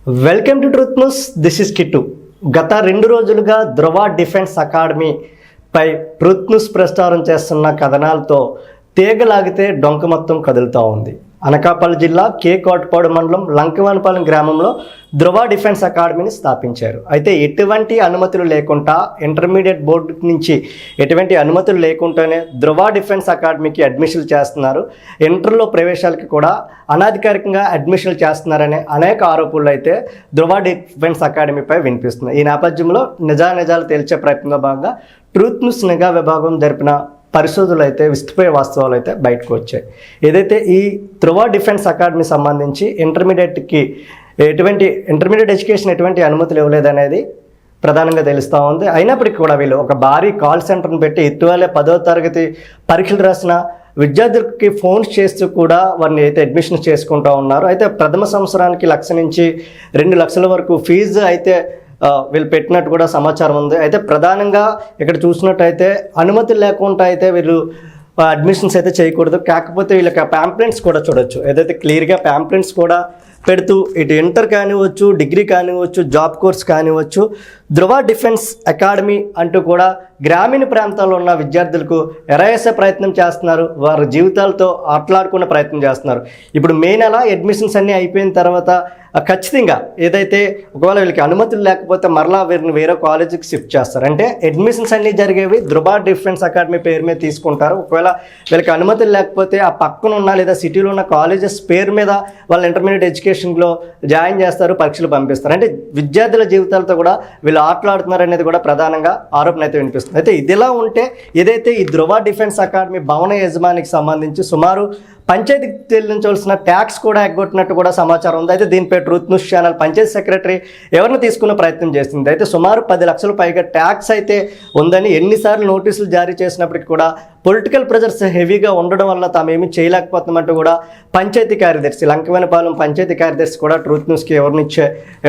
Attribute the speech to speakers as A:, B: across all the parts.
A: Welcome to truth news. This is Kittu. గత 2 రోజులుగా Dhruva defence academy పై ట్రూత్ న్యూస్ ప్రచారం చేస్తున్న కథనాలతో తీగలాగితే డొంక మొత్తం కదులుతూ ఉంది. అనకాపల్లి జిల్లా కోటపాడు మండలం లంకవానిపాలెం గ్రామంలో ధృవ డిఫెన్స్ అకాడమీని స్థాపించారు. అయితే ఎటువంటి అనుమతులు లేకుండా ఇంటర్మీడియట్ బోర్డు నుంచి ఎటువంటి అనుమతులు లేకుండానే ధృవ డిఫెన్స్ అకాడమీకి అడ్మిషన్లు చేస్తున్నారు. ఇంటర్లో ప్రవేశాలకి కూడా అనధికారికంగా అడ్మిషన్లు చేస్తున్నారనే అనేక ఆరోపణలు అయితే ధృవ డిఫెన్స్ అకాడమీపై వినిపిస్తున్నాయి. ఈ నేపథ్యంలో నిజాలు తేల్చే ప్రయత్నంలో భాగంగా ట్రూత్ న్యూస్ నిఘా విభాగం జరిపిన పరిశోధనలు అయితే విస్తుపోయే వాస్తవాలు అయితే బయటకు వచ్చాయి. ఏదైతే ఈ ధృవ డిఫెన్స్ అకాడమీ సంబంధించి ఇంటర్మీడియట్ ఎడ్యుకేషన్ ఎటువంటి అనుమతులు ఇవ్వలేదనేది ప్రధానంగా తెలుస్తూ ఉంది. అయినప్పటికీ కూడా వీళ్ళు ఒక భారీ కాల్ సెంటర్ని పెట్టి ఇటీవలే 10వ తరగతి పరీక్షలు రాసిన విద్యార్థులకి ఫోన్స్ చేస్తూ కూడా వారిని అయితే అడ్మిషన్ చేసుకుంటూ ఉన్నారు. అయితే ప్రథమ సంవత్సరానికి 1 లక్ష నుంచి 2 లక్షల వరకు ఫీజు అయితే వీళ్ళు పెట్టినట్టు కూడా సమాచారం ఉంది. అయితే ప్రధానంగా ఇక్కడ చూసినట్టయితే అనుమతి లేకుండా అయితే వీళ్ళు అడ్మిషన్స్ అయితే చేయకూడదు. కాకపోతే వీళ్ళకి ప్యాంప్లెట్స్ కూడా చూడొచ్చు. ఏదైతే క్లియర్గా ప్యాంప్లెట్స్ కూడా పెడుతూ ఇటు ఇంటర్ కానివ్వచ్చు, డిగ్రీ కానివ్వచ్చు, జాబ్ కోర్స్ కానివ్వచ్చు, ధృవ డిఫెన్స్ అకాడమీ అంటూ కూడా గ్రామీణ ప్రాంతాల్లో ఉన్న విద్యార్థులకు ఎరాయేసే ప్రయత్నం చేస్తున్నారు. వారి జీవితాలతో ఆటలాడుకునే ప్రయత్నం చేస్తున్నారు. ఇప్పుడు మే నెల అడ్మిషన్స్ అన్నీ అయిపోయిన తర్వాత ఖచ్చితంగా ఏదైతే ఒకవేళ వీళ్ళకి అనుమతులు లేకపోతే మరలా వీరిని వేరే కాలేజీకి షిఫ్ట్ చేస్తారు. అంటే అడ్మిషన్స్ అన్నీ జరిగేవి ధృవ డిఫెన్స్ అకాడమీ పేరు మీద తీసుకుంటారు. ఒకవేళ వీళ్ళకి అనుమతులు లేకపోతే ఆ పక్కన ఉన్న లేదా సిటీలో ఉన్న కాలేజెస్ పేరు మీద వాళ్ళ ఇంటర్మీడియట్ ఎడ్యుకేషన్లో జాయిన్ చేస్తారు, పరీక్షలు పంపిస్తారు. అంటే విద్యార్థుల జీవితాలతో కూడా వీళ్ళు ఆటలాడుతున్నారు అనేది కూడా ప్రధానంగా ఆరోపణ అయితే వినిపిస్తుంది. అయితే ఇదిలా ఉంటే ఏదైతే ఈ ధృవ డిఫెన్స్ అకాడమీ భవన యజమానికి సంబంధించి సుమారు పంచాయతీకి చెల్లించవలసిన ట్యాక్స్ కూడా ఎగ్గొట్టినట్టు కూడా సమాచారం ఉంది. అయితే దీనిపై truth news channel panchayat secretary ఎవరిని తీసుకునే ప్రయత్నం చేస్తుంది. అయితే సుమారు 10 లక్షల పైగా ట్యాక్స్ అయితే ఉందని ఎన్నిసార్లు నోటీసులు జారీ చేసినప్పటికీ కూడా పొలిటికల్ ప్రెజర్స్ హెవీగా ఉండడం వల్ల తామేమీ చేయలేకపోతున్నామంటూ కూడా పంచాయతీ కార్యదర్శి లంకవానిపాలెం పంచాయతీ కార్యదర్శి కూడా ట్రూత్ న్యూస్కి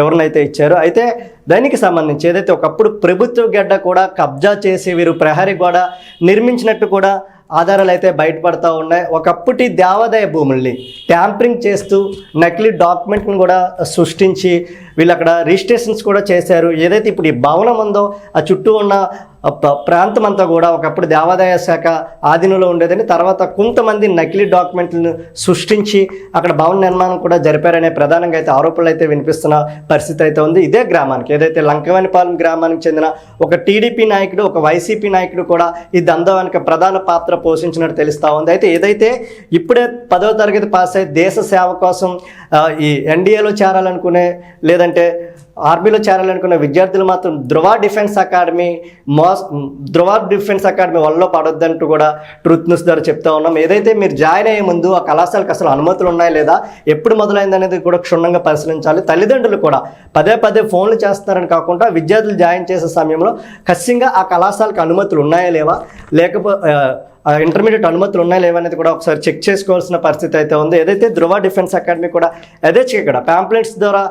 A: ఎవరినైతే ఇచ్చారు. అయితే దానికి సంబంధించి ఏదైతే ఒకప్పుడు ప్రభుత్వ గడ్డ కూడా కబ్జా చేసి వీరు ప్రహరీ గోడ నిర్మించినట్టు కూడా ఆధారాలు అయితే బయటపడతా ఉన్నాయి. ఒకప్పటి దేవాదాయ భూముల్ని ట్యాంపరింగ్ చేస్తూ నకిలీ డాక్యుమెంట్ని కూడా సృష్టించి వీళ్ళు అక్కడ రిజిస్ట్రేషన్స్ కూడా చేశారు. ఏదైతే ఇప్పుడు ఈ భవనం ఉందో ఆ చుట్టూ ఉన్న ప్రాంతం అంతా కూడా ఒకప్పుడు దేవాదాయ శాఖ ఆధీనంలో ఉండేదని, తర్వాత కొంతమంది నకిలీ డాక్యుమెంట్లను సృష్టించి అక్కడ భవన నిర్మాణం కూడా జరిపారనే ప్రధానంగా అయితే ఆరోపణలు అయితే వినిపిస్తున్న పరిస్థితి అయితే ఉంది. ఇదే గ్రామానికి ఏదైతే లంకవానిపాలెం గ్రామానికి చెందిన ఒక టీడీపీ నాయకుడు, ఒక వైసీపీ నాయకుడు కూడా ఈ దందానికి ప్రధాన పాత్ర పోషించినట్టు తెలుస్తూ ఉంది. అయితే ఏదైతే ఇప్పుడే 10వ తరగతి పాస్ అయ్యి దేశ సేవ కోసం ఈ ఎన్డీఏలో చేరాలనుకునే లేదంటే ఆర్మీలో చేరాలనుకున్న విద్యార్థులు మాత్రం ధృవ డిఫెన్స్ అకాడమీ వల్ల పడొద్దంటూ కూడా ట్రూత్ న్యూస్ ద్వారా చెప్తా ఉన్నాం. ఏదైతే మీరు జాయిన్ అయ్యే ముందు ఆ కళాశాలకు అసలు అనుమతులు ఉన్నాయా లేదా, ఎప్పుడు మొదలైంది అనేది కూడా క్షుణ్ణంగా పరిశీలించాలి. తల్లిదండ్రులు కూడా పదే ఫోన్లు చేస్తున్నారని కాకుండా విద్యార్థులు జాయిన్ చేసే సమయంలో ఖచ్చితంగా ఆ కళాశాలకు అనుమతులు ఉన్నాయా లేవా, లేకపోతే ఇంటర్మీడియట్ అనుమతులు ఉన్నాయా లేవనేది కూడా ఒకసారి చెక్ చేసుకోవాల్సిన పరిస్థితి అయితే ఉంది. ఏదైతే ధృవ డిఫెన్స్ అకాడమీ కూడా ఇక్కడ ప్యాంప్లెట్స్ ద్వారా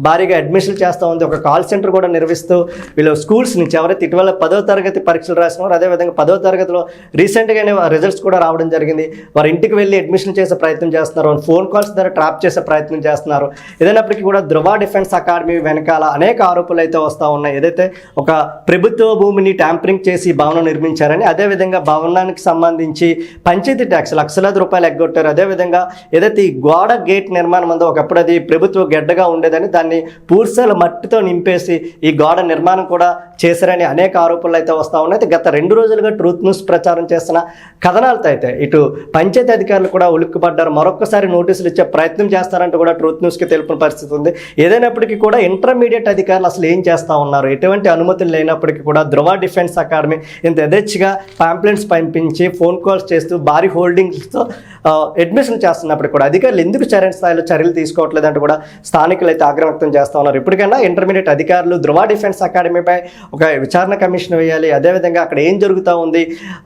A: భారీగా అడ్మిషన్లు చేస్తూ ఉంది. ఒక కాల్ సెంటర్ కూడా నిర్వహిస్తూ వీళ్ళు స్కూల్స్ నుంచి ఎవరైతే ఇటీవల 10వ తరగతి పరీక్షలు రాసినారో అదేవిధంగా 10వ తరగతిలో రీసెంట్గానే రిజల్ట్స్ కూడా రావడం జరిగింది. వారి ఇంటికి వెళ్ళి అడ్మిషన్ చేసే ప్రయత్నం చేస్తున్నారు, ఫోన్ కాల్స్ ద్వారా ట్రాప్ చేసే ప్రయత్నం చేస్తున్నారు. ఏదైనప్పటికీ కూడా ధృవ డిఫెన్స్ అకాడమీ వెనకాల అనేక ఆరోపణలు అయితే వస్తూ ఉన్నాయి. ఏదైతే ఒక ప్రభుత్వ భూమిని ట్యాంపరింగ్ చేసి భవనం నిర్మించారని, అదేవిధంగా భవనానికి సంబంధించి పంచాయతీ ట్యాక్స్ లక్షలాది రూపాయలు ఎగ్గొట్టారు. అదేవిధంగా ఏదైతే ఈ గోడ గేట్ నిర్మాణం ఉందో ఒకప్పుడు అది ప్రభుత్వ గడ్డగా ఉండేదని దాన్ని పూర్సాల మట్టితో నింపేసి ఈ గోడ నిర్మాణం కూడా చేశారని అనేక ఆరోపణలు అయితే వస్తూ ఉన్నాయి. అయితే గత 2 రోజులుగా ట్రూత్ న్యూస్ ప్రచారం చేస్తున్న కథనాలతో అయితే ఇటు పంచాయతీ అధికారులు కూడా ఉలిక్కిపడ్డారు. మరొకసారి నోటీసులు ఇచ్చే ప్రయత్నం చేస్తారంటూ కూడా ట్రూత్ న్యూస్కి తెలిపిన పరిస్థితి ఉంది. ఏదైనప్పటికీ కూడా ఇంటర్మీడియట్ అధికారులు అసలు ఏం చేస్తూ ఉన్నారు, ఎటువంటి అనుమతులు లేనప్పటికీ కూడా ధృవ డిఫెన్స్ అకాడమీ ఇంత యథేచ్ఛగా పాంప్లెట్స్ పంపించి ఫోన్ కాల్స్ చేస్తూ భారీ హోల్డింగ్స్తో అడ్మిషన్ చేస్తున్నప్పుడు కూడా అధికారులు ఎందుకు స్థాయిలో చర్యలు తీసుకోవట్లేదంటూ కూడా స్థానికులు అయితే ఆగ్రహం వ్యక్తం చేస్తూ ఉన్నారు. ఇప్పటికైనా ఇంటర్మీడియట్ అధికారులు ధృవ డిఫెన్స్ అకాడమీపై ఒక విచారణ కమిషన్ వేయాలి. అదేవిధంగా అక్కడ ఏం జరుగుతూ ఉంది,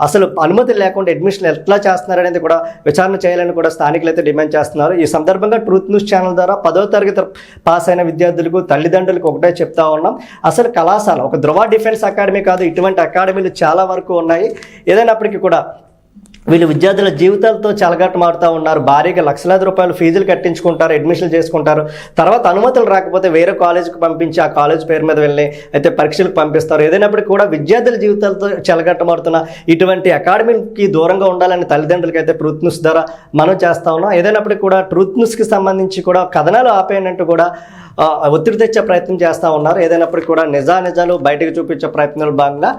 A: అసలు అనుమతి లేకుండా అడ్మిషన్ ఎట్లా చేస్తున్నారనేది కూడా విచారణ చేయాలని కూడా స్థానికులు అయితే డిమాండ్ చేస్తున్నారు. ఈ సందర్భంగా ట్రూత్ న్యూస్ ఛానల్ ద్వారా 10వ తరగతి పాస్ అయిన విద్యార్థులకు తల్లిదండ్రులకు ఒకటే చెప్తా ఉన్నాం, అసలు కళాశాల ఒక ధృవ డిఫెన్స్ అకాడమీ కాదు, ఇటువంటి అకాడమీలు చాలా వరకు ఉన్నాయి. ఏదైనప్పటికీ కూడా వీళ్ళు విద్యార్థుల జీవితాలతో చెలగాటమాడుతూ ఉన్నారు. భారీగా లక్షలాది రూపాయలు ఫీజులు కట్టించుకుంటారు, అడ్మిషన్లు చేసుకుంటారు. తర్వాత అనుమతులు రాకపోతే వేరే కాలేజీకి పంపించి ఆ కాలేజ్ పేరు మీద వెళ్ళి అయితే పరీక్షలకు పంపిస్తారు. ఏదైనప్పటికీ కూడా విద్యార్థుల జీవితాలతో చెలగాటమాడుతున్న ఇటువంటి అకాడమీకి దూరంగా ఉండాలని తల్లిదండ్రులకి అయితే ట్రూత్ న్యూస్ ద్వారా మనం చేస్తా ఉన్నాం. ఏదైనప్పటికీ కూడా ట్రూత్ న్యూస్కి సంబంధించి కూడా కథనాలు ఆపేయనంటూ కూడా ఒత్తిడి తెచ్చే ప్రయత్నం చేస్తూ ఉన్నారు. ఏదైనప్పటికీ కూడా నిజాలు బయటకు చూపించే ప్రయత్నాలు భాగంగా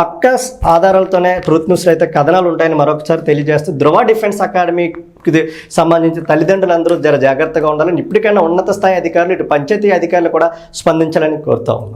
A: పక్కా ఆధారాలతోనే ట్రూత్ న్యూస్లో అయితే కథనాలు ఉంటాయని మరొకసారి తెలియజేస్తూ ధృవ డిఫెన్స్ అకాడమీకి సంబంధించి తల్లిదండ్రులందరూ జాగ్రత్తగా ఉండాలని, ఇప్పటికైనా ఉన్నత స్థాయి అధికారులు ఇటు పంచాయతీ అధికారులు కూడా స్పందించాలని కోరుతా ఉన్నాం.